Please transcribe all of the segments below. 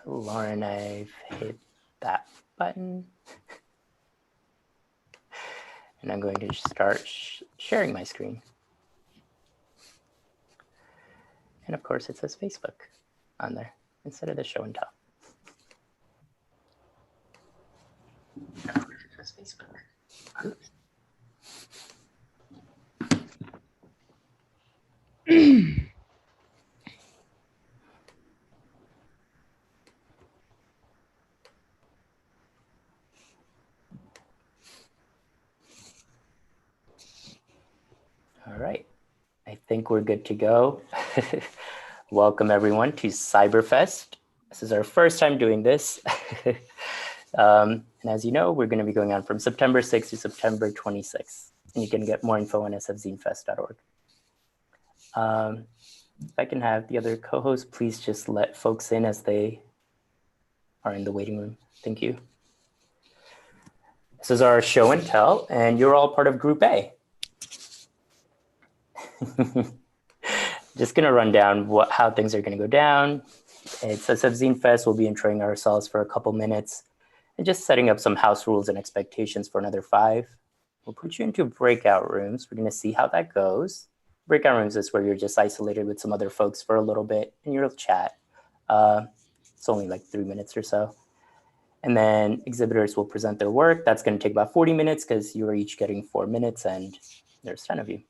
Lauren, I've hit that button. And I'm going to start sharing my screen. And of course, it says Facebook on there instead of the show and tell. And of course, it says Facebook. All right, I think we're good to go. Welcome everyone to Cyberfest. This is our first time doing this. And as you know, we're going to be going on from September 6th to September 26th. And you can get more info on sfzinefest.org. If I can have the other co-hosts, please just let folks in as they are in the waiting room. Thank you. This is our show and tell, and you're all part of Group A. Just going to run down how things are going to go down. It's SF Zine Fest. We'll be introing ourselves for a couple minutes and just setting up some house rules and expectations for another 5. We'll put you into breakout rooms. We're going to see how that goes. Breakout rooms is where you're just isolated with some other folks for a little bit and you'll chat. It's only like 3 minutes or so. And then exhibitors will present their work. That's going to take about 40 minutes because you are each getting 4 minutes and there's 10 of you.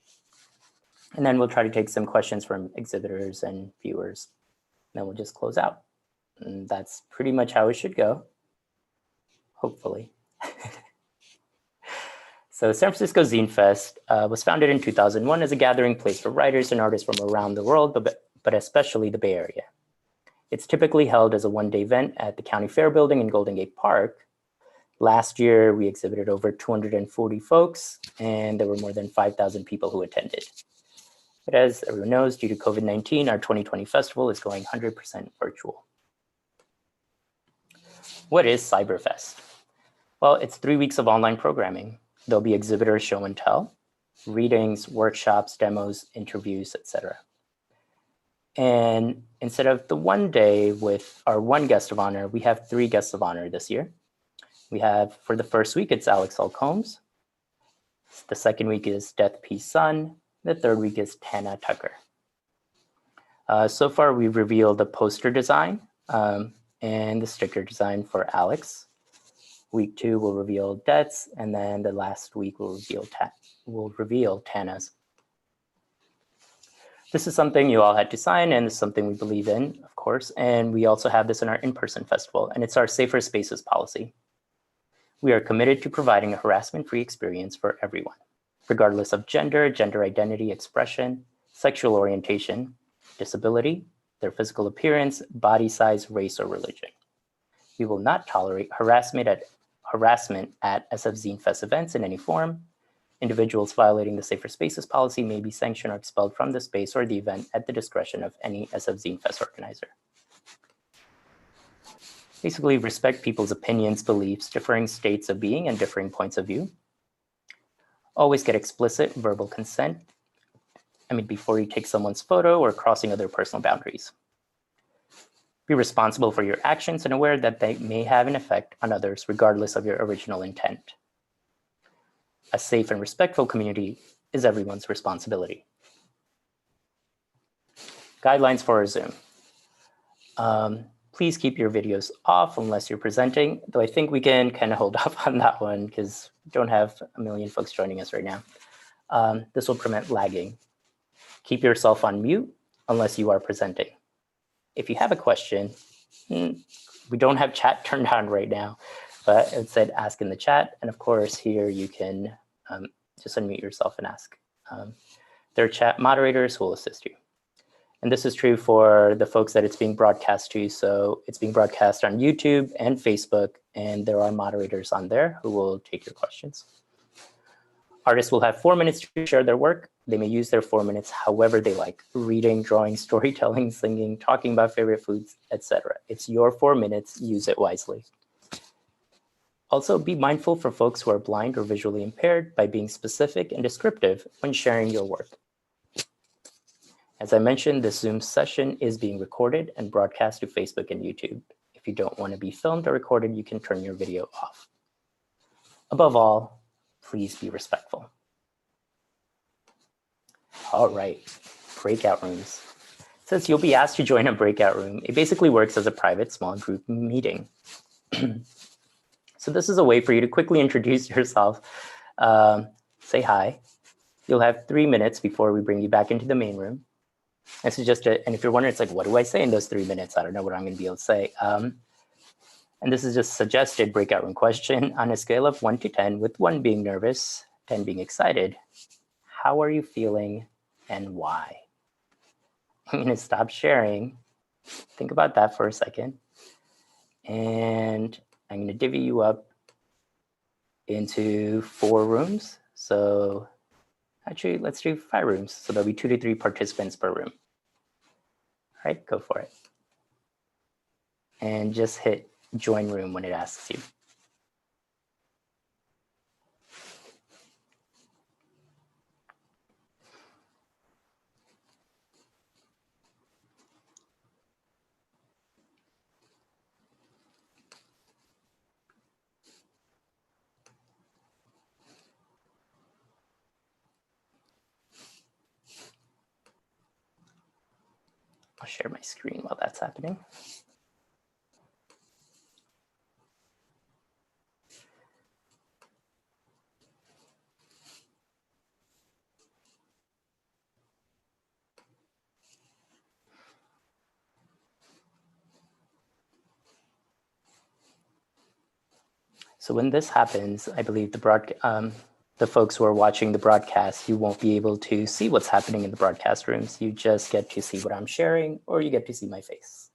And then we'll try to take some questions from exhibitors and viewers. And then we'll just close out. And that's pretty much how it should go, hopefully. So San Francisco Zine Fest was founded in 2001 as a gathering place for writers and artists from around the world, but especially the Bay Area. It's typically held as a one-day event at the County Fair Building in Golden Gate Park. Last year, we exhibited over 240 folks, and there were more than 5,000 people who attended. But as everyone knows, due to COVID-19, our 2020 festival is going 100% virtual. What is Cyberfest? Well, it's 3 weeks of online programming. There'll be exhibitors show and tell, readings, workshops, demos, interviews, etc. And instead of the one day with our one guest of honor, we have 3 guests of honor this year. We have, for the first week, it's Alex L. Combs. The second week is Death P. Sun. The third week is Tana Tucker. So far, we've revealed the poster design and the sticker design for Alex. Week 2 will reveal Death's, and then the last week will reveal Tana's. This is something you all had to sign, and it's something we believe in, of course. And we also have this in our in-person festival, and it's our Safer Spaces policy. We are committed to providing a harassment-free experience for everyone, regardless of gender, gender identity, expression, sexual orientation, disability, their physical appearance, body size, race, or religion. We will not tolerate harassment at SF Zine Fest events in any form. Individuals violating the Safer Spaces policy may be sanctioned or expelled from the space or the event at the discretion of any SF Zine Fest organizer. Basically, respect people's opinions, beliefs, differing states of being, and differing points of view. Always get explicit verbal consent. Before you take someone's photo or crossing other personal boundaries. Be responsible for your actions and aware that they may have an effect on others regardless of your original intent. A safe and respectful community is everyone's responsibility. Guidelines for our Zoom. Please keep your videos off unless you're presenting, though I think we can kind of hold off on that one because we don't have a million folks joining us right now. This will prevent lagging. Keep yourself on mute unless you are presenting. If you have a question, we don't have chat turned on right now, but it said ask in the chat. And of course, here you can just unmute yourself and ask. There are chat moderators who will assist you. And this is true for the folks that it's being broadcast to. So it's being broadcast on YouTube and Facebook, and there are moderators on there who will take your questions. Artists will have 4 minutes to share their work. They may use their 4 minutes however they like: reading, drawing, storytelling, singing, talking about favorite foods, etc. It's your 4 minutes. Use it wisely. Also, be mindful for folks who are blind or visually impaired by being specific and descriptive when sharing your work. As I mentioned, this Zoom session is being recorded and broadcast to Facebook and YouTube. If If you don't want to be filmed or recorded, you can turn your video off. Above all, please be respectful. All right, breakout rooms. Since you'll be asked to join a breakout room, it basically works as a private small group meeting. So this is a way for you to quickly introduce yourself, say hi. You'll have 3 minutes before we bring you back into the main room. This is just and if you're wondering, it's like, what do I say in those 3 minutes? I don't know what I'm going to be able to say. And this is just suggested breakout room question on a scale of 1 to 10, with 1 being nervous, 10 being excited. How are you feeling and why? I'm going to stop sharing. Think about that for a second. And I'm going to divvy you up into 4 rooms. So actually, let's do 5 rooms. So there'll be 2 to 3 participants per room. All right, go for it. And just hit join room when it asks you. I'll share my screen while that's happening. So when this happens, I believe the folks who are watching the broadcast, you won't be able to see what's happening in the broadcast rooms. You just get to see what I'm sharing, or you get to see my face.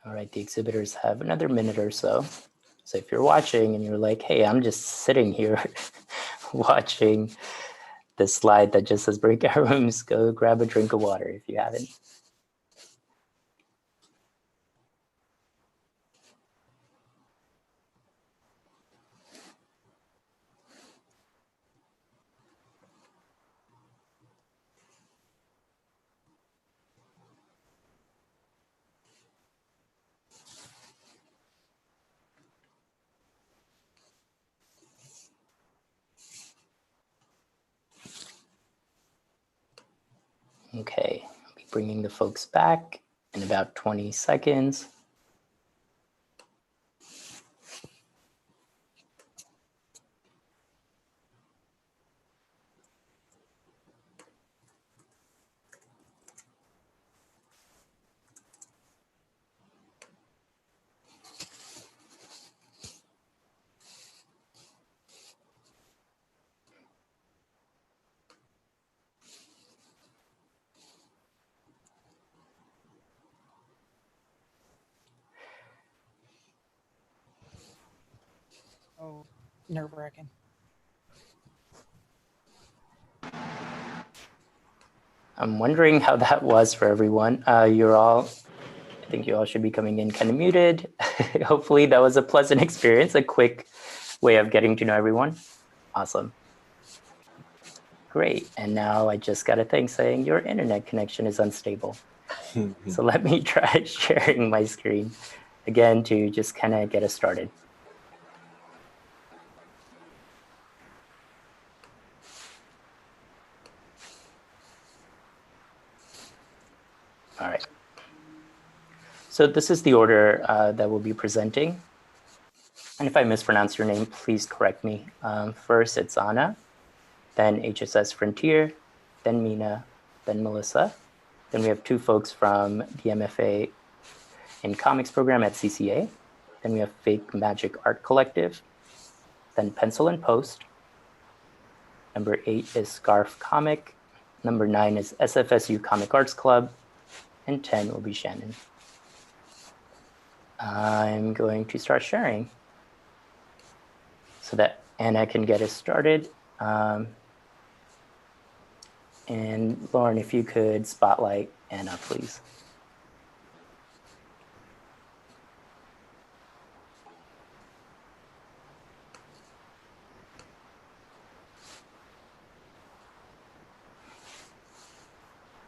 All right, the exhibitors have another minute or so. So if you're watching and you're like, hey, I'm just sitting here watching this slide that just says breakout rooms, go grab a drink of water if you haven't. Okay, I'll be bringing the folks back in about 20 seconds. Oh, nerve-wracking. I'm wondering how that was for everyone. I think you all should be coming in kind of muted. Hopefully that was a pleasant experience, a quick way of getting to know everyone. Awesome. Great. And now I just got a thing saying your internet connection is unstable. So let me try sharing my screen again to just kind of get us started. All right. So this is the order that we'll be presenting. And if I mispronounce your name, please correct me. First, it's Anna. then HSS Frontier, then Meena, then Melisa. Then we have 2 folks from the MFA in Comics program at CCA. Then we have Fake Magic Art Collective, then Pencil and Post. Number 8 is Scarfff Comic. Number 9 is SFSU Comic Arts Club. And 10 will be Shaenon. I'm going to start sharing so that Anna can get us started. And Lauren, if you could spotlight Anna, please.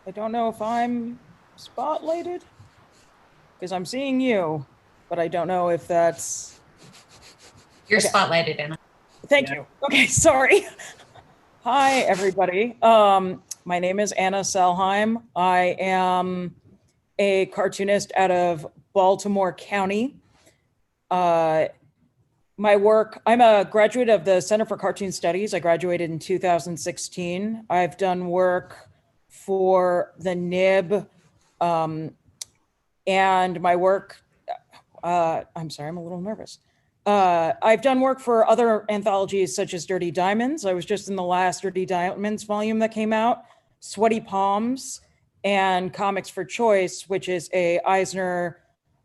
I don't know if I'm spotlighted because I'm seeing you, but I don't know if that's... You're spotlighted, Anna. Thank you. Okay, sorry. Hi, everybody. My name is Anna Sellheim. I am a cartoonist out of Baltimore County. My work, I'm a graduate of the Center for Cartoon Studies. I graduated in 2016. I've done work for the NIB, and my work, I'm sorry, I'm a little nervous. I've done work for other anthologies such as Dirty Diamonds. I was just in the last Dirty Diamonds volume that came out, Sweaty Palms, and Comics for Choice, which is a Eisner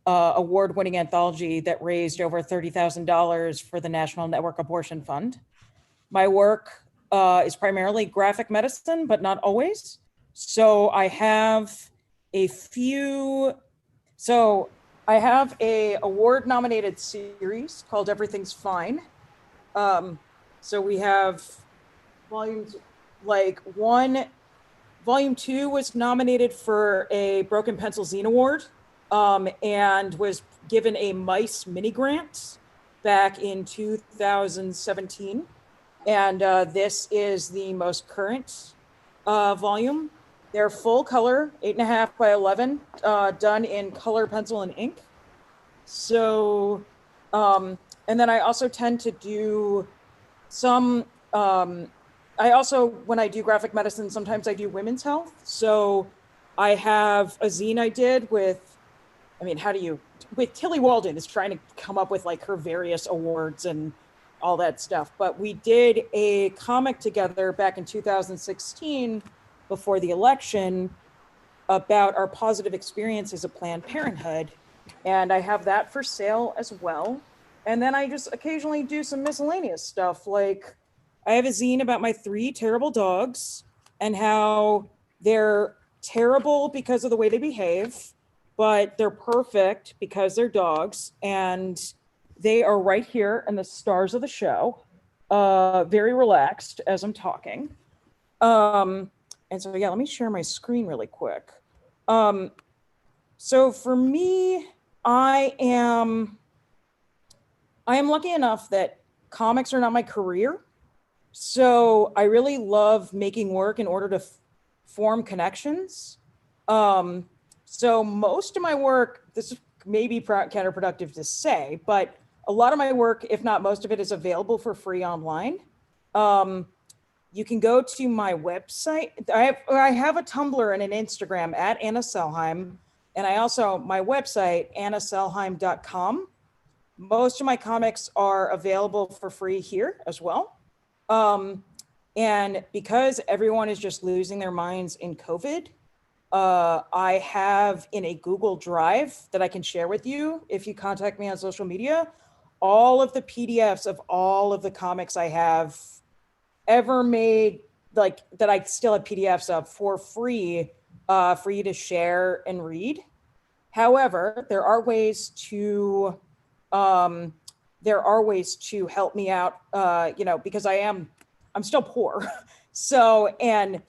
award-winning anthology that raised over $30,000 for the National Network Abortion Fund. My work is primarily graphic medicine, but not always. So I have a few, I have a award-nominated series called Everything's Fine. So we have volumes like volume 2 was nominated for a Broken Pencil Zine Award and was given a Mice mini grant back in 2017. And this is the most current volume. They're full color, 8.5 by 11, done in color, pencil, and ink. So, and then I also tend to do some, I also, when I do graphic medicine, sometimes I do women's health. So I have a zine I did with, I mean, with Tilly Walden is trying to come up with like her various awards and all that stuff. But we did a comic together back in 2016 before the election about our positive experiences of Planned Parenthood. And I have that for sale as well. And then I just occasionally do some miscellaneous stuff. Like I have a zine about my 3 terrible dogs and how they're terrible because of the way they behave, but they're perfect because they're dogs. And they are right here and the stars of the show, very relaxed as I'm talking. And so, yeah, let me share my screen really quick. So for me, I am lucky enough that comics are not my career. So I really love making work in order to form connections. So most of my work, this is maybe counterproductive to say, but a lot of my work, if not most of it, is available for free online. You can go to my website. I have a Tumblr and an Instagram at Anna Sellheim. And I also, my website, annasellheim.com. Most of my comics are available for free here as well. And because everyone is just losing their minds in COVID, I have in a Google Drive that I can share with you if you contact me on social media, all of the PDFs of all of the comics I have ever made, like that I still have PDFs of for free for you to share and read. However, there are ways to help me out, because I'm still poor. So, and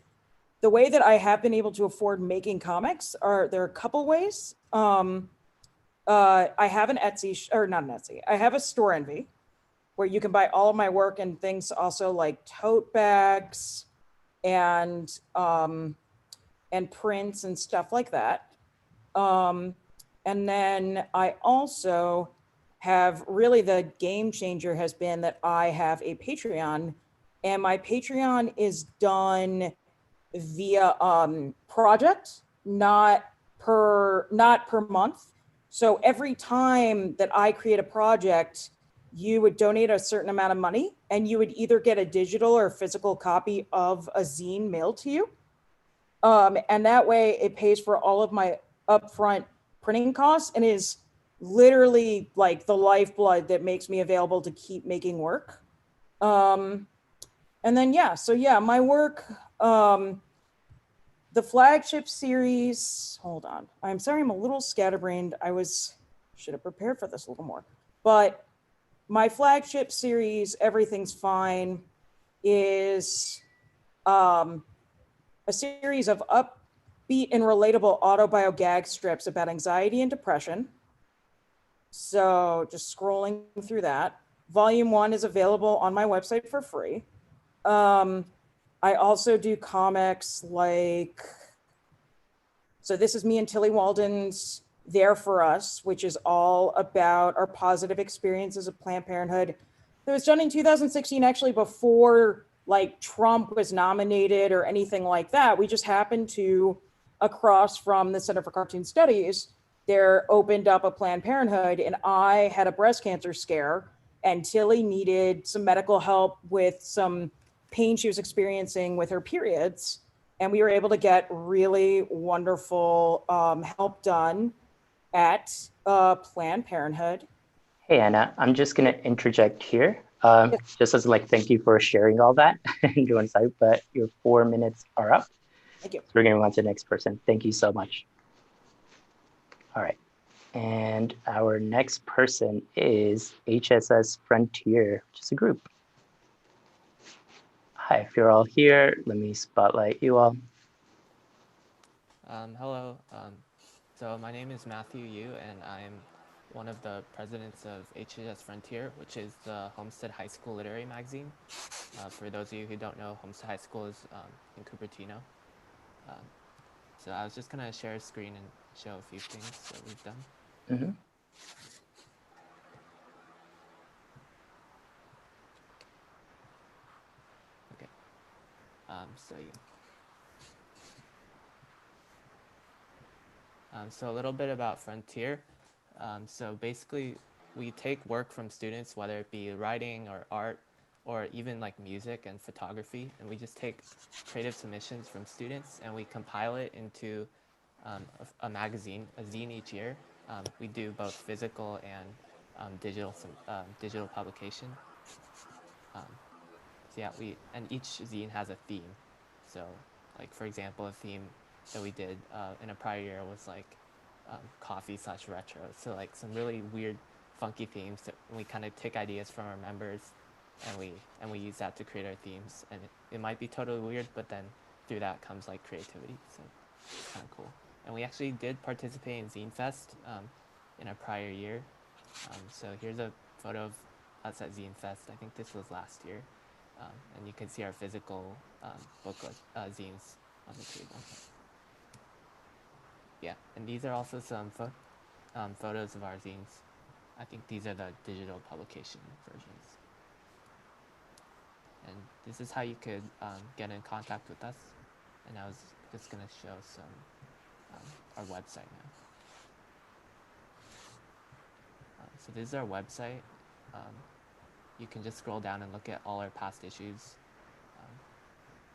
the way that I have been able to afford making comics there are a couple ways. I have an Etsy, or not an Etsy, I have a Store Envy where you can buy all of my work and things also like tote bags and prints and stuff like that. And then I also have, really the game changer has been that I have a Patreon, and my Patreon is done via project, not per month. So every time that I create a project, you would donate a certain amount of money and you would either get a digital or physical copy of a zine mailed to you. And that way it pays for all of my upfront printing costs and is literally like the lifeblood that makes me available to keep making work. And then, my work, the flagship series, hold on. I'm sorry, I'm a little scatterbrained. Should have prepared for this a little more. But my flagship series, Everything's Fine, is a series of upbeat and relatable autobio gag strips about anxiety and depression. So just scrolling through that. Volume 1 is available on my website for free. I also do comics like, so this is me and Tilly Walden's There For Us, which is all about our positive experiences of Planned Parenthood. It was done in 2016, actually before like Trump was nominated or anything like that. We just happened to, across from the Center for Cartoon Studies, there opened up a Planned Parenthood, and I had a breast cancer scare, and Tilly needed some medical help with some pain she was experiencing with her periods. And we were able to get really wonderful help done at Planned Parenthood. Hey, Anna, I'm just going to interject here. Just as like, thank you for sharing all that and doing site, but your 4 minutes are up. Thank you. So we're going to move on to the next person. Thank you so much. All right. And our next person is HHS Frontier, which is a group. Hi, if you're all here, let me spotlight you all. Hello. So my name is Matthew Yu, and I'm one of the presidents of HHS Frontier, which is the Homestead High School literary magazine. For those of you who don't know, Homestead High School is in Cupertino. So I was just going to share a screen and show a few things that we've done. Mm-hmm. Okay. So a little bit about Frontier. So basically, we take work from students, whether it be writing or art, or even like music and photography, and we just take creative submissions from students and we compile it into a magazine, a zine each year. We do both physical and digital publication. And each zine has a theme. So, like for example, a theme that we did in a prior year was like coffee/retro. So like some really weird, funky themes that we kind of take ideas from our members, and we use that to create our themes. And it might be totally weird, but then through that comes like creativity. So it's kind of cool. And we actually did participate in Zine Fest in a prior year. So here's a photo of us at Zine Fest. I think this was last year. And you can see our physical booklet zines on the table. Yeah, and these are also some photos of our zines. I think these are the digital publication versions. And this is how you could get in contact with us. And I was just going to show some our website now. So this is our website. You can just scroll down and look at all our past issues.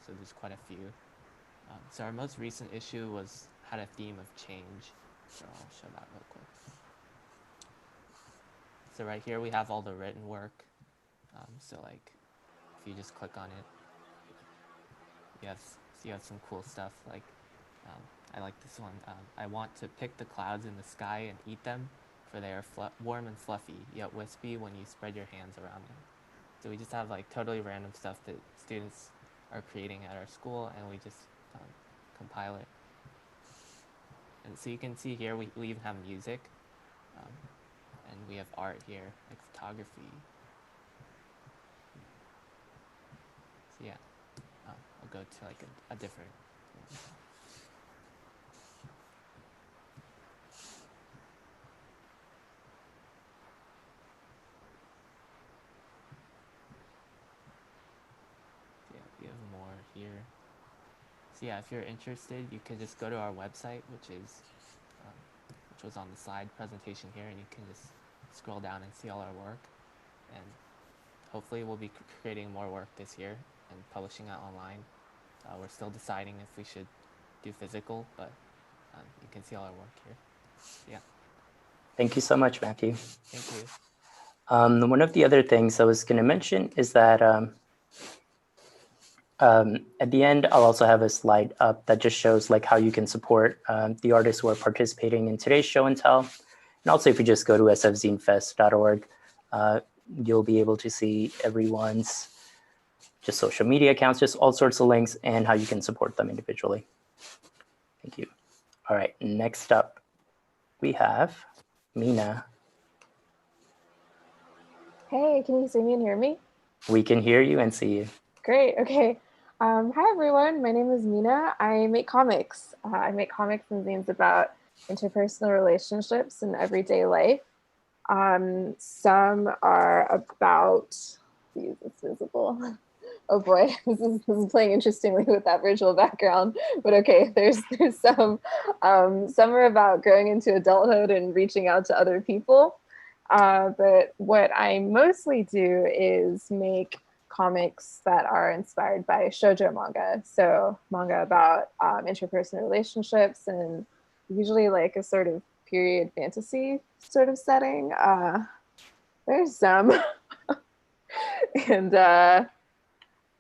So there's quite a few. So our most recent issue had a theme of change. So I'll show that real quick. So right here we have all the written work. So like if you just click on it, you have some cool stuff. Like I like this one. I want to pick the clouds in the sky and eat them, for they are warm and fluffy, yet wispy when you spread your hands around them. So we just have like totally random stuff that students are creating at our school, and we just compile it. And so you can see here we even have music, and we have art here, like photography. So yeah, I'll go to like a different one. here. So yeah, if you're interested, you can just go to our website, which was on the slide presentation here, and you can just scroll down and see all our work. And hopefully we'll be creating more work this year and publishing it online. We're still deciding if we should do physical, but you can see all our work here. So, yeah. Thank you so much, Matthew. Thank you. One of the other things I was going to mention is that at the end, I'll also have a slide up that just shows like how you can support the artists who are participating in today's show and tell. And also, if you just go to sfzinefest.org, you'll be able to see everyone's just social media accounts, just all sorts of links, and how you can support them individually. Thank you. All right, next up, we have Meena. Hey, can you see me and hear me? We can hear you and see you. Great, okay. Hi everyone, my name is Meena. I make comics. I make comics and zines about interpersonal relationships in everyday life. Some are about, please, it's visible. Oh boy, this is playing interestingly with that visual background, but okay, there's some are about growing into adulthood and reaching out to other people. But what I mostly do is make comics that are inspired by shoujo manga. So manga about interpersonal relationships and usually like a sort of period fantasy sort of setting. There's some, and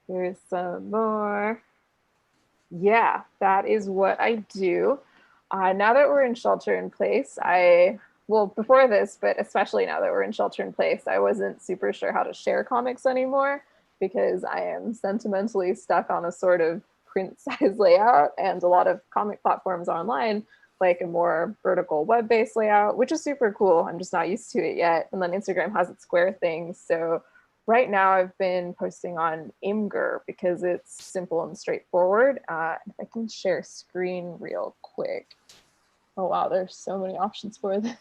there's some more. Yeah, that is what I do. Now that we're in shelter in place, well, before this, but especially now that we're in shelter in place, I wasn't super sure how to share comics anymore because I am sentimentally stuck on a sort of print size layout, and a lot of comic platforms online like a more vertical web-based layout, which is super cool. I'm just not used to it yet. And then Instagram has its square thing. So right now I've been posting on Imgur because it's simple and straightforward. If I can share screen real quick. Oh wow, there's so many options for this.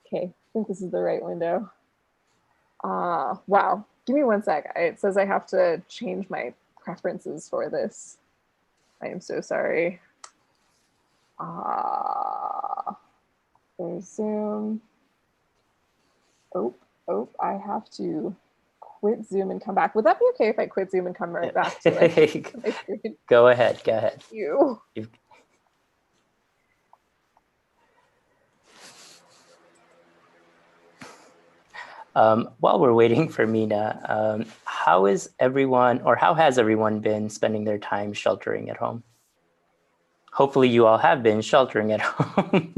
Okay, I think this is the right window. Wow, give me 1 sec. It says I have to change my preferences for this. I am so sorry. There's Zoom. Oh, I have to quit Zoom and come back. Would that be okay if I quit Zoom and come right back to my screen? Go ahead. Thank you. While we're waiting for Meena, how has everyone been spending their time sheltering at home? Hopefully you all have been sheltering at home.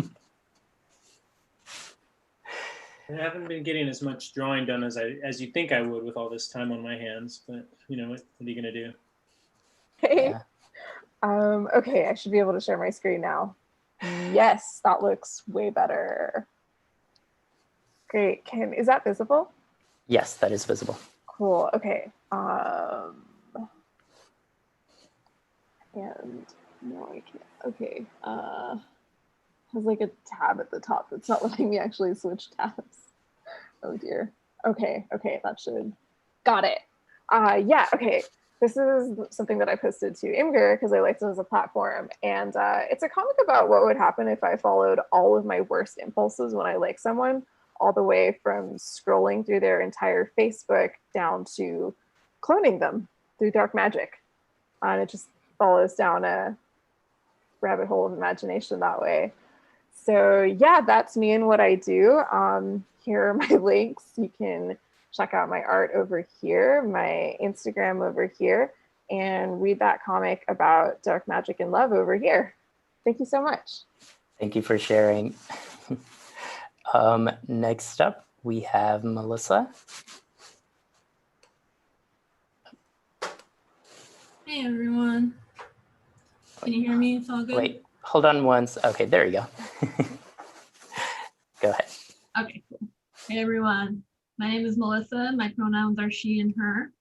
I haven't been getting as much drawing done as you think I would with all this time on my hands, but you know, what are you gonna do? Hey. Yeah. Okay, I should be able to share my screen now. Yes, that looks way better. Great. Is that visible? Yes, that is visible. Cool. Okay. And no, I can't. Okay. Has like a tab at the top that's not letting me actually switch tabs. Oh dear. Okay. That should. Got it. Yeah. Okay. This is something that I posted to Imgur because I liked it as a platform, and it's a comic about what would happen if I followed all of my worst impulses when I like someone, all the way from scrolling through their entire Facebook down to cloning them through dark magic. And it just follows down a rabbit hole of imagination that way. So yeah, that's me and what I do. Here are my links. You can check out my art over here, my Instagram over here, and read that comic about dark magic and love over here. Thank you so much. Thank you for sharing. Next up, we have Melisa. Hey everyone. Can you hear me? It's all good? Wait, hold on once. Okay, there you go. Go ahead. Okay, cool. Hey everyone. My name is Melisa. My pronouns are she and her.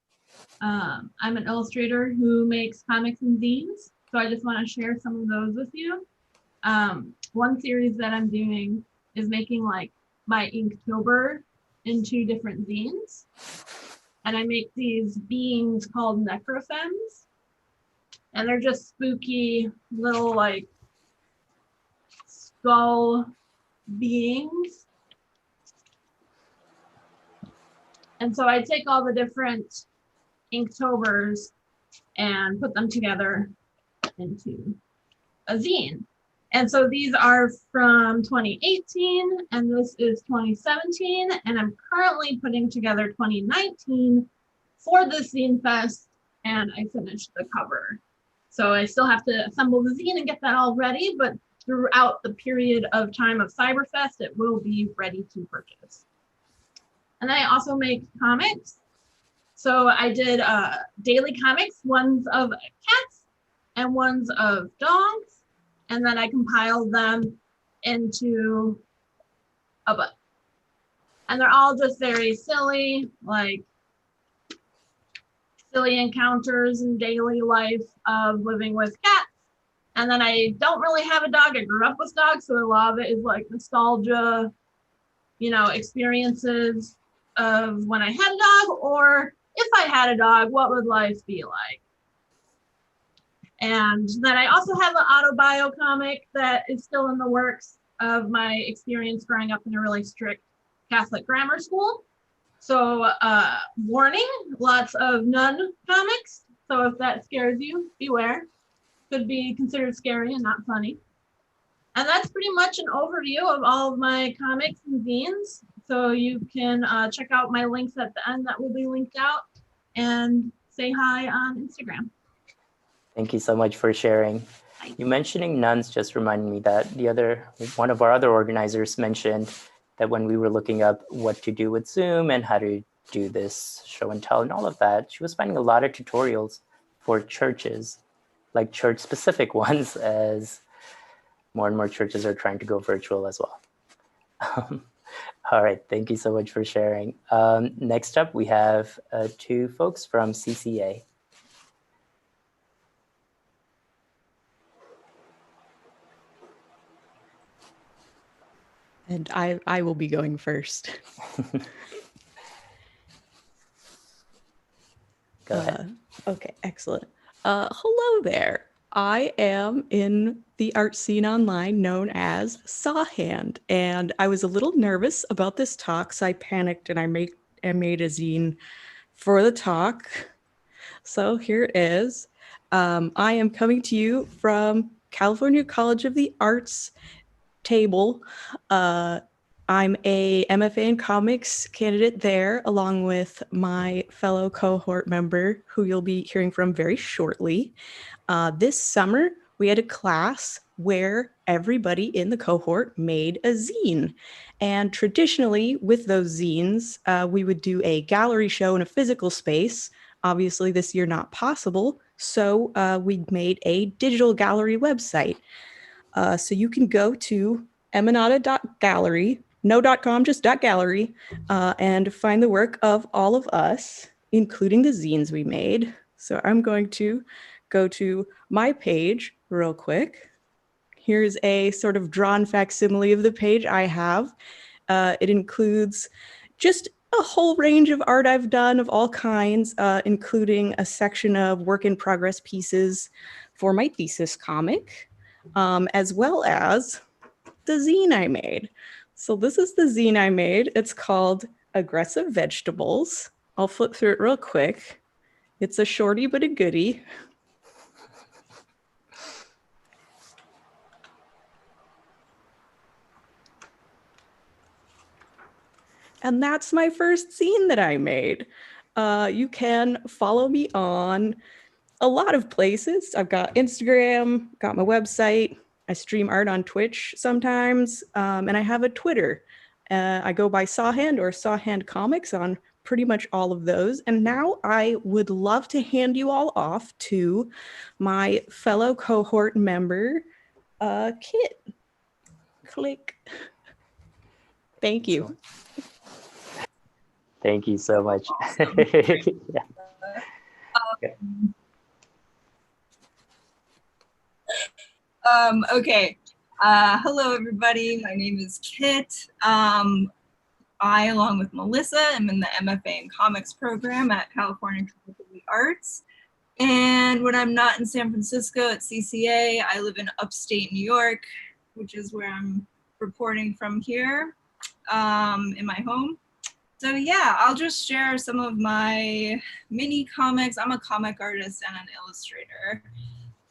I'm an illustrator who makes comics and zines. So I just want to share some of those with you. One series that I'm doing is making like my Inktober into different zines. And I make these beings called necrophems. and they're just spooky little like skull beings. And so I take all the different Inktobers and put them together into a zine. And so these are from 2018 and this is 2017, and I'm currently putting together 2019 for the Zine Fest, and I finished the cover. So I still have to assemble the zine and get that all ready, but throughout the period of time of Cyberfest, it will be ready to purchase. And then I also make comics. So I did daily comics, ones of cats and ones of dogs, and then I compiled them into a book. And they're all just very silly, like silly encounters in daily life of living with cats. And then I don't really have a dog. I grew up with dogs, so a lot of it is like nostalgia, you know, experiences of when I had a dog, or if I had a dog, what would life be like? And then I also have an autobio comic that is still in the works of my experience growing up in a really strict Catholic grammar school. So warning, lots of nun comics. So if that scares you, beware. Could be considered scary and not funny. And that's pretty much an overview of all of my comics and zines. So you can check out my links at the end that will be linked out, and say hi on Instagram. Thank you so much for sharing. You mentioning nuns just reminded me that one of our other organizers mentioned that when we were looking up what to do with Zoom and how to do this show and tell and all of that, she was finding a lot of tutorials for churches, like church-specific ones, as more and more churches are trying to go virtual as well. All right, thank you so much for sharing. Next up, we have two folks from CCA. And I will be going first. Go ahead. Okay, excellent. Hello there. I am in the art scene online known as Sawhand, and I was a little nervous about this talk, so I panicked and I made a zine for the talk. So here it is. I am coming to you from California College of the Arts table. I'm a MFA in comics candidate there, along with my fellow cohort member, who you'll be hearing from very shortly. This summer, we had a class where everybody in the cohort made a zine. And traditionally, with those zines, we would do a gallery show in a physical space. Obviously, this year not possible, so we made a digital gallery website. So you can go to emanata.gallery, no .com, just .gallery, and find the work of all of us, including the zines we made. So I'm going to go to my page real quick. Here's a sort of drawn facsimile of the page I have. It includes just a whole range of art I've done of all kinds, including a section of work in progress pieces for my thesis comic, as well as the zine I made. So this is the zine I made. It's called Aggressive Vegetables. I'll flip through it real quick. It's a shorty but a goodie. And that's my first zine that I made. You can follow me on a lot of places. I've got Instagram, got my website. I stream art on Twitch sometimes, and I have a Twitter. I go by Sawhand or Sawhand Comics on pretty much all of those. And now I would love to hand you all off to my fellow cohort member, Kit. Click. Thank you. Thank you so much. Yeah. Okay. Okay. Hello, everybody. My name is Kit. I, along with Melissa, am in the MFA in Comics program at California College of the Arts. And when I'm not in San Francisco at CCA, I live in upstate New York, which is where I'm reporting from here, in my home. So yeah, I'll just share some of my mini comics. I'm a comic artist and an illustrator.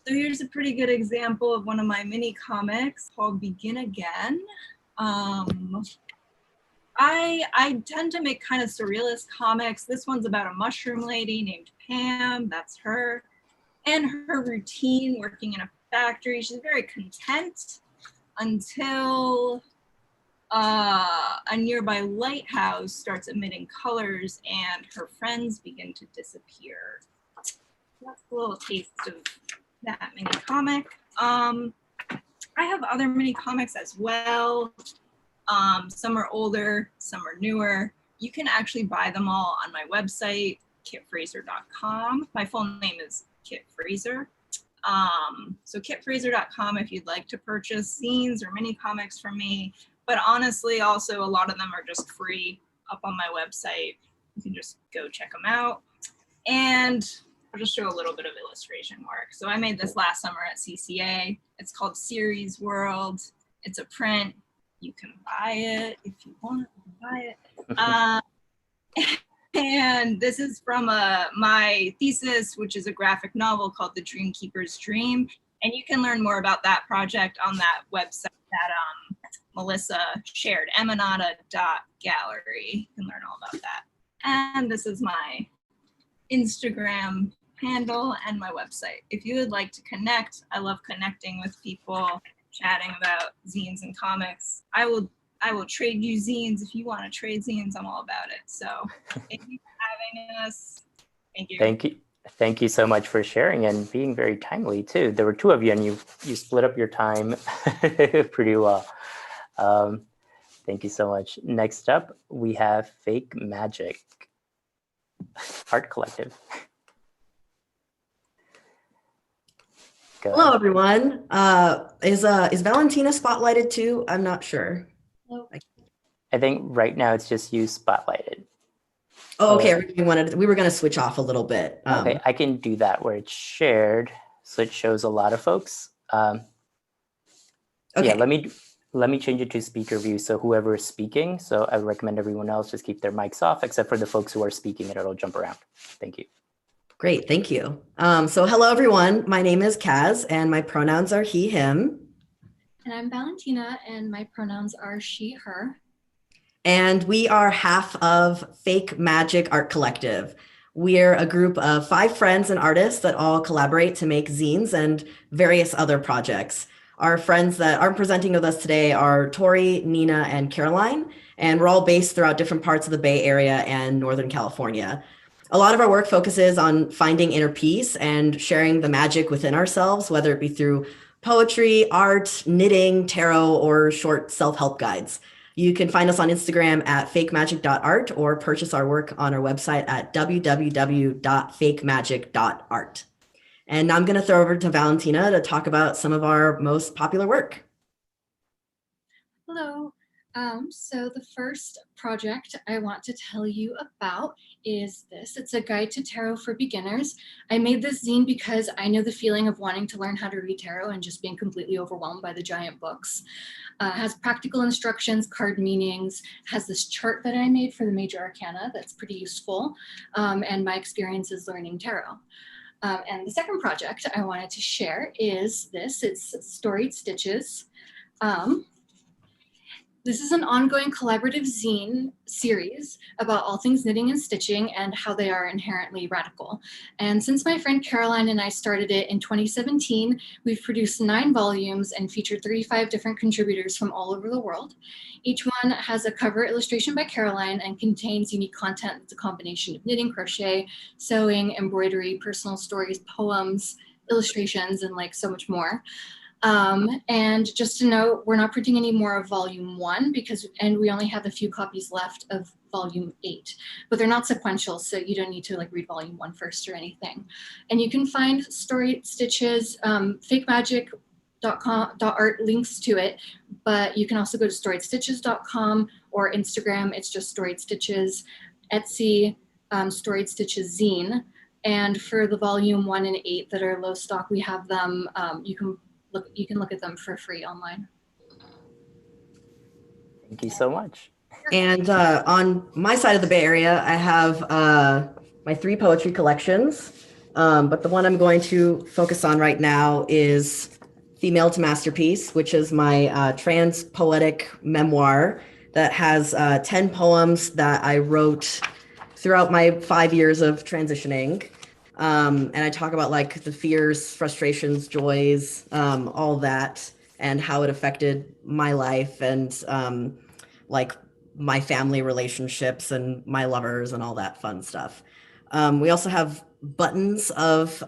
So here's a pretty good example of one of my mini comics called Begin Again. I tend to make kind of surrealist comics. This one's about a mushroom lady named Pam, that's her, and her routine working in a factory. She's very content until a nearby lighthouse starts emitting colors and her friends begin to disappear. That's a little taste of that mini comic. I have other mini comics as well. Some are older, some are newer. You can actually buy them all on my website, kitfraser.com. My full name is Kit Fraser. So kitfraser.com if you'd like to purchase zines or mini comics from me. But honestly, also a lot of them are just free up on my website. You can just go check them out. And I'll just show a little bit of illustration work. So I made this last summer at CCA. It's called Series World. It's a print. You can buy it if you want to buy it. And this is from my thesis, which is a graphic novel called The Dreamkeeper's Dream. And you can learn more about that project on that website that Melisa shared, emanata.gallery. You can learn all about that. And this is my Instagram handle and my website. If you would like to connect, I love connecting with people, chatting about zines and comics. I will trade you zines. If you want to trade zines, I'm all about it. So thank you for having us. Thank you. Thank you so much for sharing and being very timely too. There were two of you and you split up your time pretty well. Thank you so much. Next up, we have Fake Magic Art Collective. Hello, everyone. Is Valentina spotlighted too? I'm not sure. I think right now it's just you spotlighted. Oh, okay. We were going to switch off a little bit. Okay, I can do that where it's shared, so it shows a lot of folks. Okay. Yeah, let me change it to speaker view, so whoever is speaking. So I recommend everyone else just keep their mics off, except for the folks who are speaking, and it'll jump around. Thank you. Great, thank you. So hello, everyone. My name is Kaz, and my pronouns are he, him. And I'm Valentina, and my pronouns are she, her. And we are half of Fake Magic Art Collective. We're a group of 5 friends and artists that all collaborate to make zines and various other projects. Our friends that are presenting with us today are Tori, Nina, and Caroline, and we're all based throughout different parts of the Bay Area and Northern California. A lot of our work focuses on finding inner peace and sharing the magic within ourselves, whether it be through poetry, art, knitting, tarot, or short self-help guides. You can find us on Instagram at fakemagic.art or purchase our work on our website at www.fakemagic.art. And now I'm going to throw over to Valentina to talk about some of our most popular work. Hello. So the first project I want to tell you about is this. It's a guide to tarot for beginners. I made this zine because I know the feeling of wanting to learn how to read tarot and just being completely overwhelmed by the giant books. Has practical instructions, card meanings, has this chart that I made for the major arcana that's pretty useful, and my experiences learning tarot. And the second project I wanted to share is this. It's Storied Stitches. This is an ongoing collaborative zine series about all things knitting and stitching and how they are inherently radical. And since my friend Caroline and I started it in 2017, we've produced 9 volumes and featured 35 different contributors from all over the world. Each one has a cover illustration by Caroline and contains unique content that's a combination of knitting, crochet, sewing, embroidery, personal stories, poems, illustrations, and like so much more. And just to note, we're not printing any more of volume 1 and we only have a few copies left of volume 8, but they're not sequential, so you don't need to like read volume 1 first or anything. And you can find Storied Stitches, fakemagic.art links to it, but you can also go to storiedstitches.com or Instagram, it's just Storied Stitches, Etsy, Storied Stitches Zine. And for the volume 1 and 8 that are low stock, we have them. You can look at them for free online. Thank you so much. And on my side of the Bay Area, I have my 3 poetry collections. But the one I'm going to focus on right now is Female to Masterpiece, which is my trans poetic memoir that has 10 poems that I wrote throughout my 5 years of transitioning. And I talk about like the fears, frustrations, joys, all that, and how it affected my life and like my family relationships and my lovers and all that fun stuff. We also have buttons of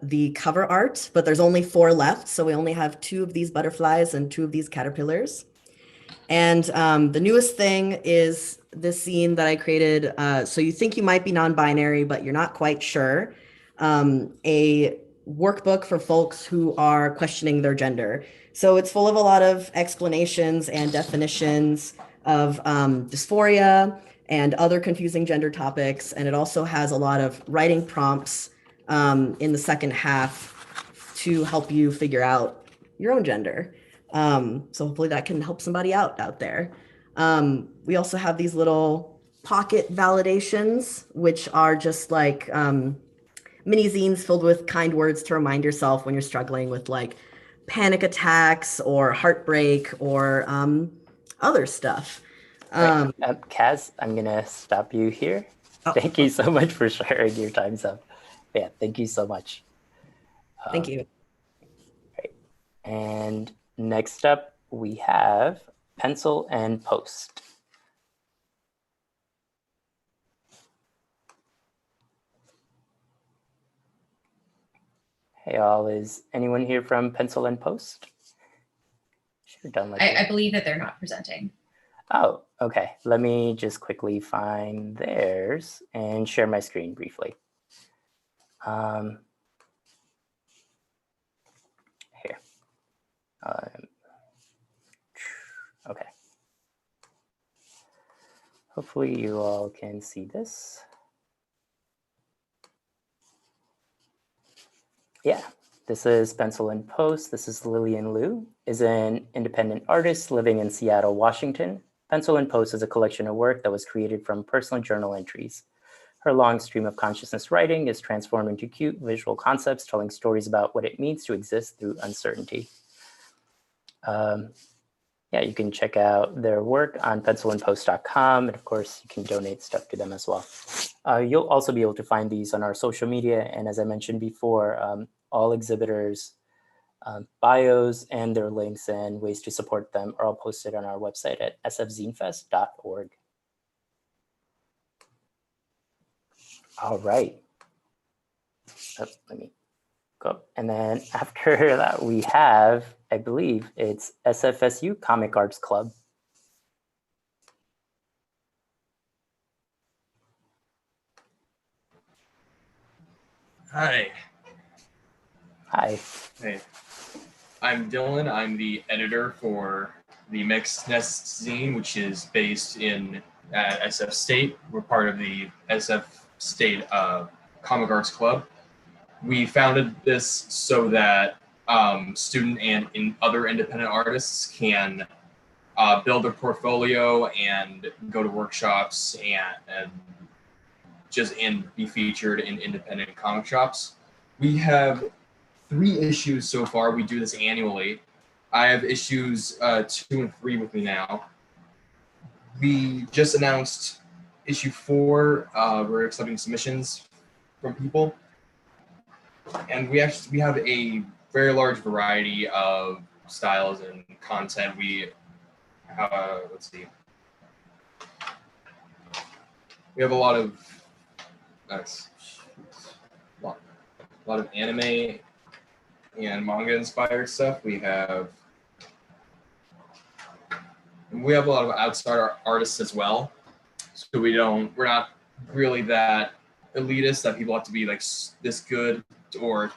the cover art, but there's only 4 left. So we only have 2 of these butterflies and 2 of these caterpillars. And the newest thing is this zine that I created. So you think you might be non-binary, but you're not quite sure. A workbook for folks who are questioning their gender. So it's full of a lot of explanations and definitions of dysphoria and other confusing gender topics. And it also has a lot of writing prompts in the second half to help you figure out your own gender. So hopefully that can help somebody out there. We also have these little pocket validations, which are just like mini zines filled with kind words to remind yourself when you're struggling with like panic attacks or heartbreak or other stuff. Right. Kaz, I'm gonna stop you here. Thank you so much for sharing your time's up. Yeah, thank you so much. Thank you. Right. And next up, we have Pencil and Post. Hey all, is anyone here from Pencil and Post? Should have done like I believe that they're not presenting. Oh, okay. Let me just quickly find theirs and share my screen briefly. Here. Okay. Hopefully you all can see this. Yeah, this is Pencil and Post. This is Lillian Liu, is an independent artist living in Seattle, Washington. Pencil and Post is a collection of work that was created from personal journal entries. Her long stream of consciousness writing is transformed into cute visual concepts telling stories about what it means to exist through uncertainty. Yeah, you can check out their work on pencilandpost.com, and of course, you can donate stuff to them as well. You'll also be able to find these on our social media, and as I mentioned before, all exhibitors' bios and their links and ways to support them are all posted on our website at sfzinefest.org. All right. Oh, let me go. And then after that, we have, I believe it's SFSU Comic Arts Club. Hi. Hi. Hey. I'm Dylan. I'm the editor for the Mixed Nest zine, which is based in SF State. We're part of the SF State Comic Arts Club. We founded this so that student and other independent artists can build their portfolio and go to workshops and be featured in independent comic shops. We have 3 issues so far. We do this annually. I have issues 2 and 3 with me now. We just announced issue 4. We're accepting submissions from people. And we have a very large variety of styles and content. We have, let's see. We have a lot of anime and manga inspired stuff. We have a lot of outside artists as well. So we're not really that elitist that people have to be like this good or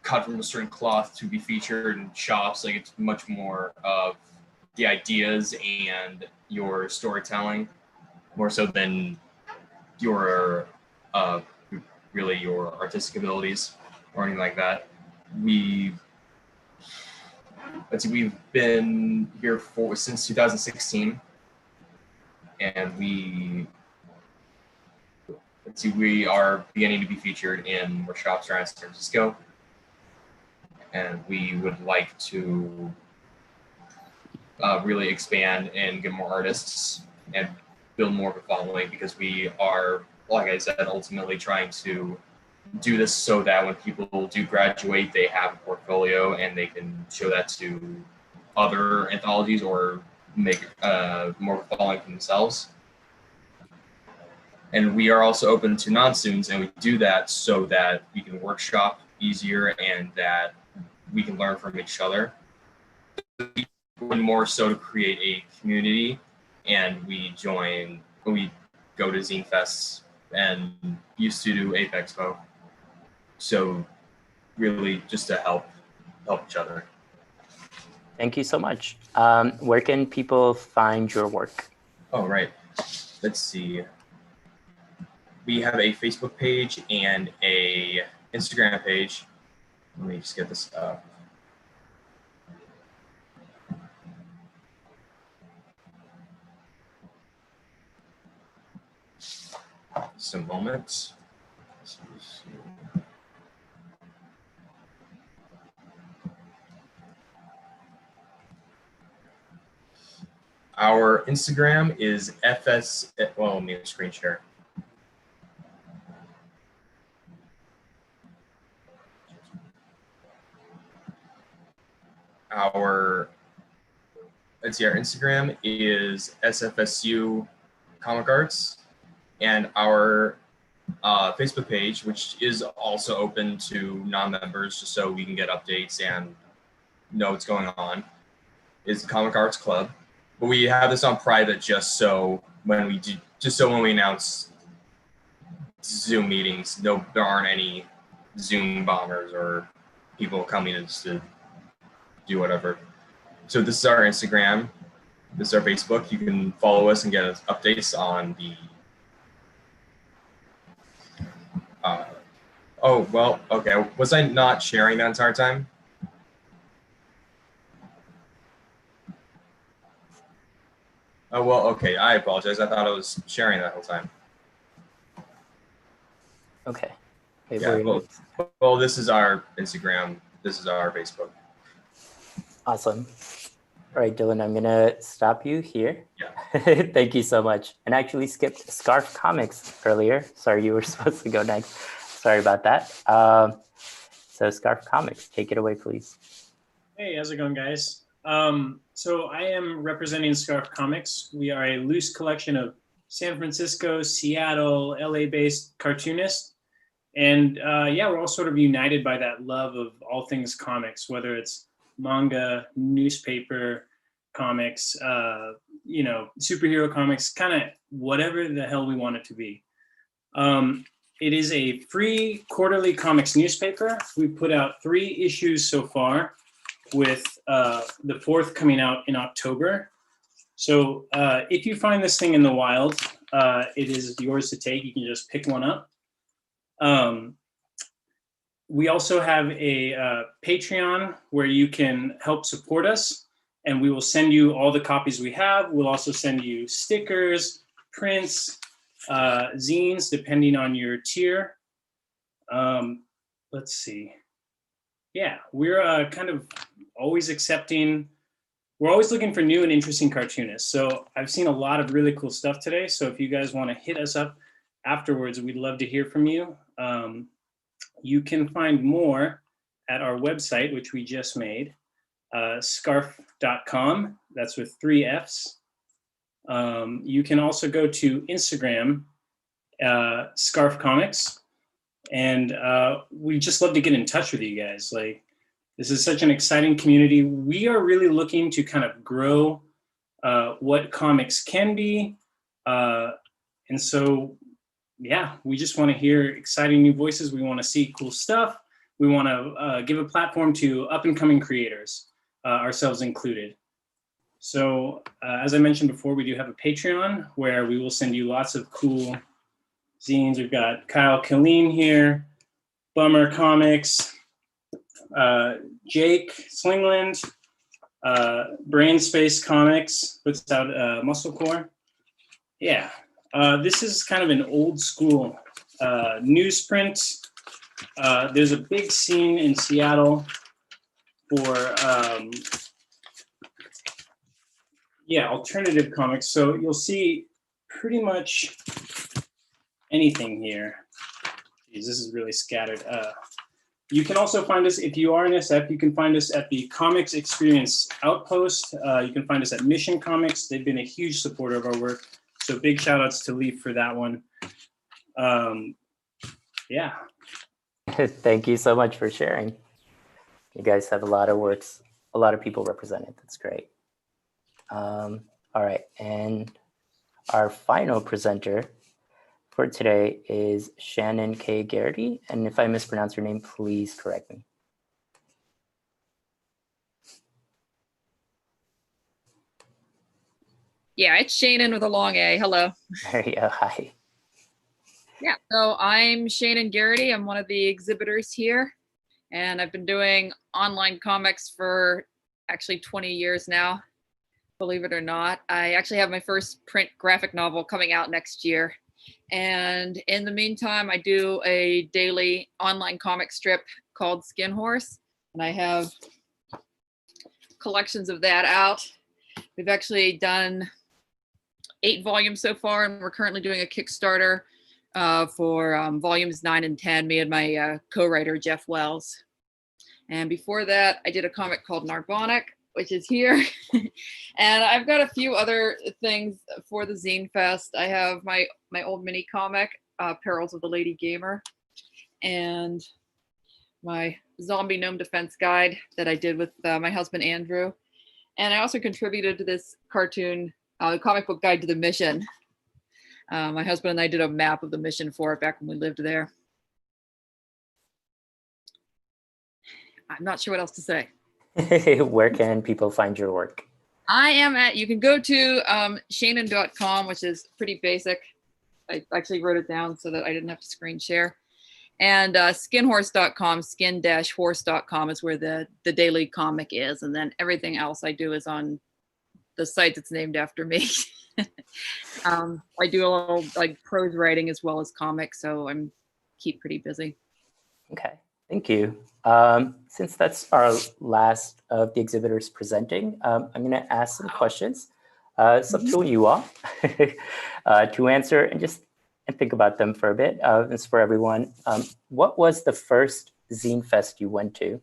cut from a certain cloth to be featured in shops. Like, it's much more of the ideas and your storytelling, more so than your really your artistic abilities or anything like that. We've been here since 2016, and we are beginning to be featured in more shops around San Francisco, and we would like to really expand and get more artists and build more of a following, because we are, like I said, ultimately trying to do this so that when people do graduate, they have a portfolio and they can show that to other anthologies or make more of a following for themselves. And we are also open to non-students, and we do that so that we can workshop easier and that we can learn from each other. And more so to create a community, and we go to Zine Fests and used to do Ape Expo. So really just to help each other. Thank you so much. Where can people find your work? Oh, right. Let's see. We have a Facebook page and a Instagram page. Let me just get this up. Just a moment. Our Instagram is let me screen share. Our Instagram is SFSU Comic Arts, and our Facebook page, which is also open to non-members, just so we can get updates and know what's going on, is the Comic Arts Club. But we have this on private just so when we announce Zoom meetings, there aren't any Zoom bombers or people coming in to do whatever. So this is our Instagram. This is our Facebook. You can follow us and get updates on the okay. Was I not sharing that entire time? Oh, well, okay. I apologize. I thought I was sharing that whole time. Okay. Yeah, well, this is our Instagram. This is our Facebook. Awesome. All right, Dylan, I'm going to stop you here. Yeah. Thank you so much. And I actually skipped Scarfff Comics earlier. Sorry, you were supposed to go next. Sorry about that. So Scarfff Comics, take it away, please. Hey, how's it going, guys? So I am representing Scarfff Comics. We are a loose collection of San Francisco, Seattle, LA-based cartoonists. And yeah, we're all sort of united by that love of all things comics, whether it's manga, newspaper, comics, superhero comics, kind of whatever the hell we want it to be. It is a free quarterly comics newspaper. We put out 3 issues so far, with the 4th coming out in October. So if you find this thing in the wild, it is yours to take. You can just pick one up. We also have a Patreon where you can help support us, and we will send you all the copies we have. We'll also send you stickers, prints, zines, depending on your tier. Let's see. Yeah, we're kind of always we're always looking for new and interesting cartoonists. So I've seen a lot of really cool stuff today. So if you guys want to hit us up afterwards, we'd love to hear from you. You can find more at our website, which we just made, scarfff.com. That's with 3 Fs. You can also go to Instagram, Scarfff Comics. And we just love to get in touch with you guys. Like, this is such an exciting community. We are really looking to kind of grow what comics can be. And so, yeah, we just want to hear exciting new voices. We want to see cool stuff. We want to give a platform to up and coming creators, ourselves included. So as I mentioned before, we do have a Patreon where we will send you lots of cool zines. We've got Kyle Killeen here, Bummer Comics, Jake Slingland, Brain Space Comics puts out Muscle Core. Yeah, this is kind of an old school newsprint. There's a big scene in Seattle for alternative comics. So you'll see pretty much anything here. Jeez, this is really scattered. You can also find us, if you are an SF, you can find us at the Comics Experience Outpost. You can find us at Mission Comics. They've been a huge supporter of our work. So big shout outs to Leaf for that one. Yeah. Thank you so much for sharing. You guys have a lot of works, a lot of people represented. That's great. All right, and our final presenter for today is Shaenon K. Garrity, and if I mispronounce your name, please correct me. Yeah, it's Shaenon with a long A. Hello. There you go. Hi. Yeah, so I'm Shaenon Garrity. I'm one of the exhibitors here, and I've been doing online comics for actually 20 years now, believe it or not. I actually have my first print graphic novel coming out next year. And in the meantime, I do a daily online comic strip called Skin Horse, and I have collections of that out. We've actually done 8 volumes so far, and we're currently doing a Kickstarter for volumes 9 and 10, me and my co-writer, Jeff Wells. And before that, I did a comic called Narbonic, which is here. And I've got a few other things for the Zine Fest. I have my old mini comic, Perils of the Lady Gamer, and my zombie gnome defense guide that I did with my husband, Andrew. And I also contributed to this cartoon, comic book guide to the mission. My husband and I did a map of the mission for it back when we lived there. I'm not sure what else to say. Where can people find your work? I am at, you can go to Shaenon.com, which is pretty basic. I actually wrote it down so that I didn't have to screen share. And skinhorse.com, skin-horse.com is where the daily comic is. And then everything else I do is on the site that's named after me. I do a little like prose writing as well as comics, so I'm keep pretty busy. Okay, thank you. Since that's our last of the exhibitors presenting, I'm going to ask some questions. It's up to you all to answer and think about them for a bit. It's for everyone. What was the first Zine Fest you went to,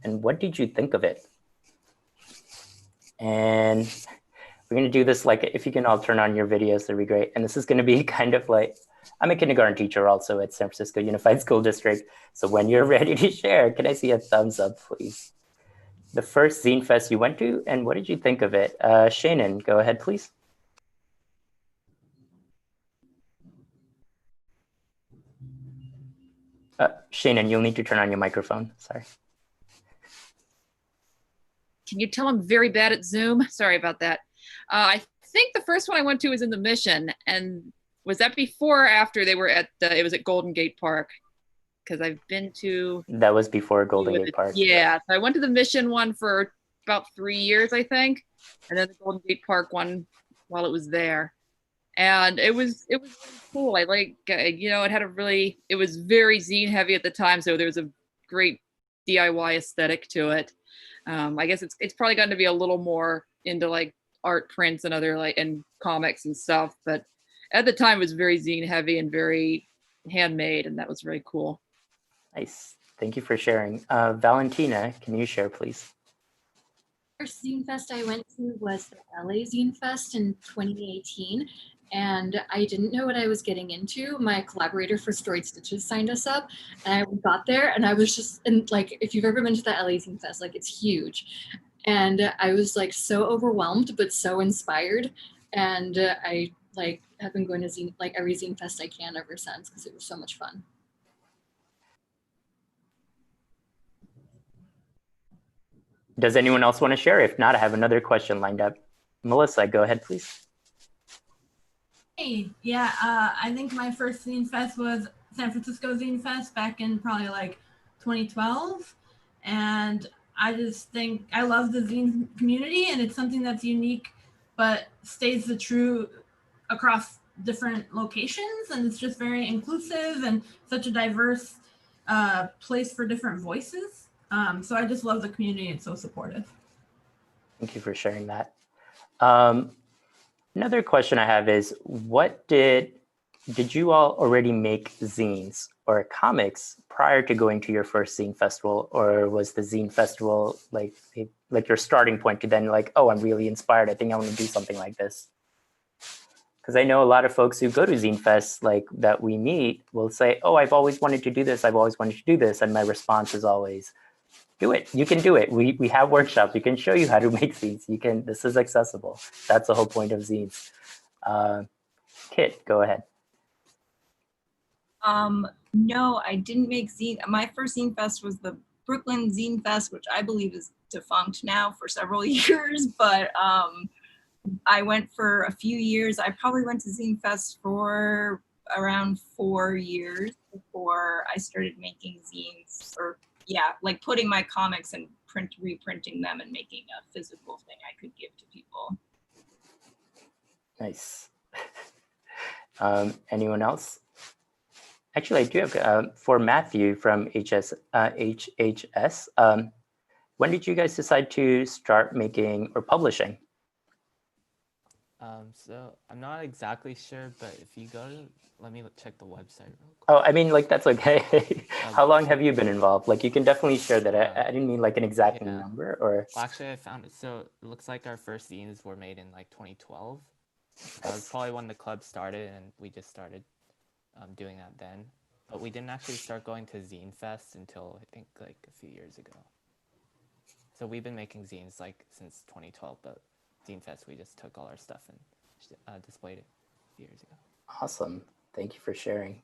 and what did you think of it? And we're going to do this, like, if you can all turn on your videos, that'd be great. And this is going to be kind of like, I'm a kindergarten teacher also at San Francisco Unified School District. So when you're ready to share, can I see a thumbs up, please? The first Zine Fest you went to, and what did you think of it? Shaenon, go ahead, please. Shaenon, you'll need to turn on your microphone. Sorry. Can you tell I'm very bad at Zoom? Sorry about that. I think the first one I went to was in the Mission. And was that before or after they were at it was at Golden Gate Park? Because I've been to... That was before Golden Gate Park. Yeah, so I went to the Mission one for about 3 years, I think. And then the Golden Gate Park one while it was there. And it was really cool. I like, it was very zine heavy at the time. So there was a great DIY aesthetic to it. I guess it's probably gotten to be a little more into like art prints and other and comics and stuff. But at the time it was very zine heavy and very handmade. And that was very cool. Nice. Thank you for sharing. Valentina, can you share, please? First Zine Fest I went to was the LA Zine Fest in 2018, and I didn't know what I was getting into. My collaborator for Storied Stitches signed us up, and I got there, and I was just, and like, if you've ever been to the LA Zine Fest, like, it's huge. And I was like so overwhelmed, but so inspired. And I have been going to every Zine Fest I can ever since, because it was so much fun. Does anyone else want to share? If not, I have another question lined up. Melissa, go ahead, please. Hey, yeah, I think my first Zine Fest was San Francisco Zine Fest back in probably like 2012. And I just think I love the zine community, and it's something that's unique, but stays the true across different locations. And it's just very inclusive and such a diverse place for different voices. So I just love the community. It's so supportive. Thank you for sharing that. Another question I have is, did you all already make zines or comics prior to going to your first zine festival, or was the zine festival like your starting point to then like, oh, I'm really inspired, I think I want to do something like this? Because I know a lot of folks who go to Zine Fest like that we meet will say, oh, I've always wanted to do this, I've always wanted to do this, and my response is always, do it. You can do it. We have workshops. We can show you how to make zines. You can. This is accessible. That's the whole point of zines. Kit, go ahead. No, I didn't make zine. My first Zine Fest was the Brooklyn Zine Fest, which I believe is defunct now for several years, but I went for a few years. I probably went to Zine Fest for around 4 years before I started making zines, or yeah, like putting my comics and reprinting them and making a physical thing I could give to people. Nice. Anyone else? Actually, I do have, for Matthew from HHS, when did you guys decide to start making or publishing? So I'm not exactly sure, but if you go to, let me check the website real quick. Oh, I mean, like, that's okay. How long have you been involved? Like, you can definitely share that. I didn't mean like an exact number or. Well, actually, I found it. So it looks like our first zines were made in like 2012. That was probably when the club started, and we just started doing that then. But we didn't actually start going to Zine Fest until I think like a few years ago. So we've been making zines like since 2012, but Zine Fest, we just took all our stuff and displayed it a few years ago. Awesome. Thank you for sharing.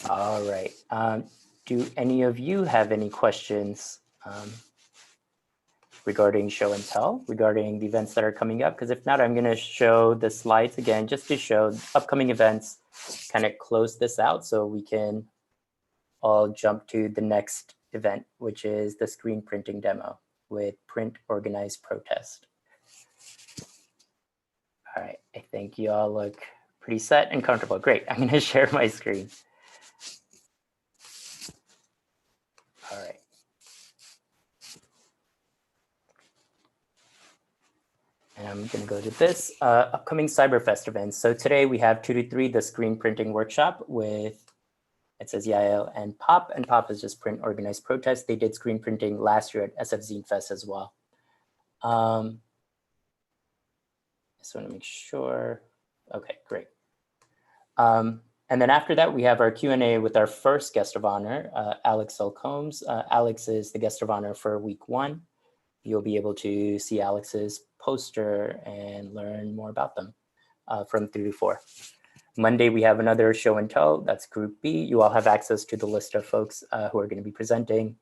All right. Do any of you have any questions regarding show and tell, regarding the events that are coming up? Because if not, I'm going to show the slides again just to show upcoming events, kind of close this out so we can all jump to the next event, which is the screen printing demo with Print Organized Protest. All right, I think you all look pretty set and comfortable. Great, I'm gonna share my screen. All right. And I'm gonna go to this upcoming Cyberfest events. So today we have 2 to 3, the screen printing workshop with, it says Yael and Pop is just Print Organized Protest. They did screen printing last year at SF Zine Fest as well. Just want to make sure. Okay, great. And then after that, we have our Q&A with our first guest of honor, Alex L. Combs. Alex is the guest of honor for week 1. You'll be able to see Alex's poster and learn more about them from 3 to 4. Monday, we have another show and tell. That's Group B. You all have access to the list of folks who are going to be presenting.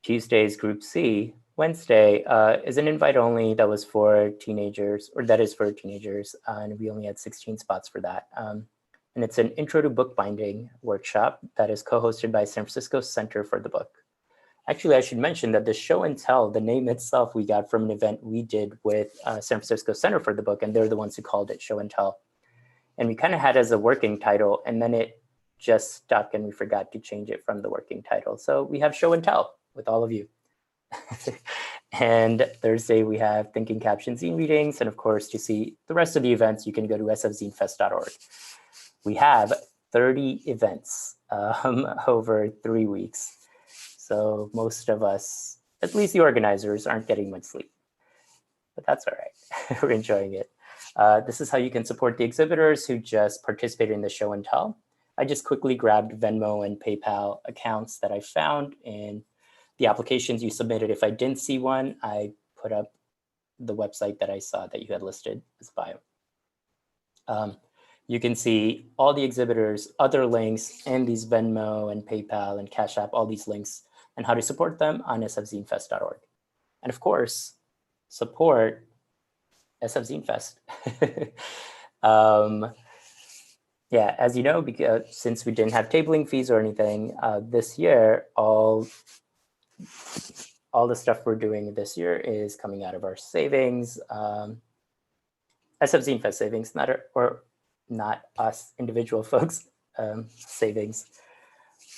Tuesday is Group C. Wednesday is an invite only that was for teenagers, or that is for teenagers, and we only had 16 spots for that. And it's an intro to bookbinding workshop that is co-hosted by San Francisco Center for the Book. Actually, I should mention that the show and tell, the name itself, we got from an event we did with San Francisco Center for the Book, and they're the ones who called it show and tell. And we kind of had it as a working title, and then it just stuck and we forgot to change it from the working title. So we have show and tell with all of you. And Thursday we have Thinking Caption Zine readings. And of course, to see the rest of the events, you can go to sfzinefest.org. We have 30 events over 3 weeks. So most of us, at least the organizers, aren't getting much sleep. But that's all right. We're enjoying it. This is how you can support the exhibitors who just participated in the show and tell. I just quickly grabbed Venmo and PayPal accounts that I found in the applications you submitted. If I didn't see one, I put up the website that I saw that you had listed as bio. You can see all the exhibitors, other links, and these Venmo and PayPal and Cash App, all these links, and how to support them on sfzinefest.org. And of course, support SF Zine Fest. Yeah, as you know, because since we didn't have tabling fees or anything this year, all the stuff we're doing this year is coming out of our savings, SF Zine Fest savings, not us individual folks savings.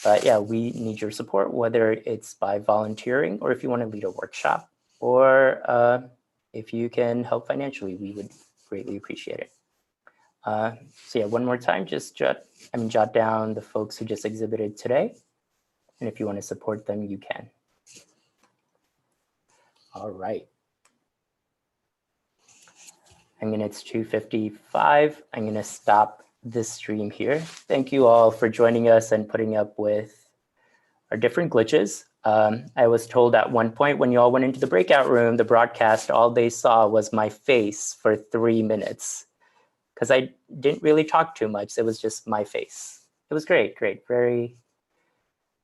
But yeah, we need your support, whether it's by volunteering or if you want to lead a workshop, or if you can help financially, we would greatly appreciate it. So yeah, one more time, just jot down the folks who just exhibited today. And if you want to support them, you can. All right. It's 2:55. I'm going to stop this stream here. Thank you all for joining us and putting up with our different glitches. I was told at one point when you all went into the breakout room, the broadcast, all they saw was my face for 3 minutes because I didn't really talk too much. It was just my face. It was great, very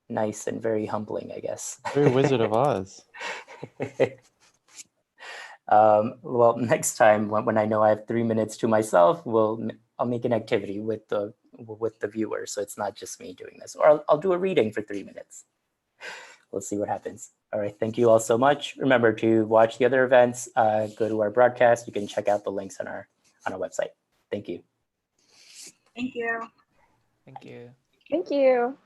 nice and very humbling, I guess. Very Wizard of Oz. Well, next time when I know I have 3 minutes to myself, I'll make an activity with the viewer, so it's not just me doing this. Or I'll do a reading for 3 minutes. We'll see what happens. All right, thank you all so much. Remember to watch the other events. Go to our broadcast. You can check out the links on our website. Thank you. Thank you. Thank you. Thank you.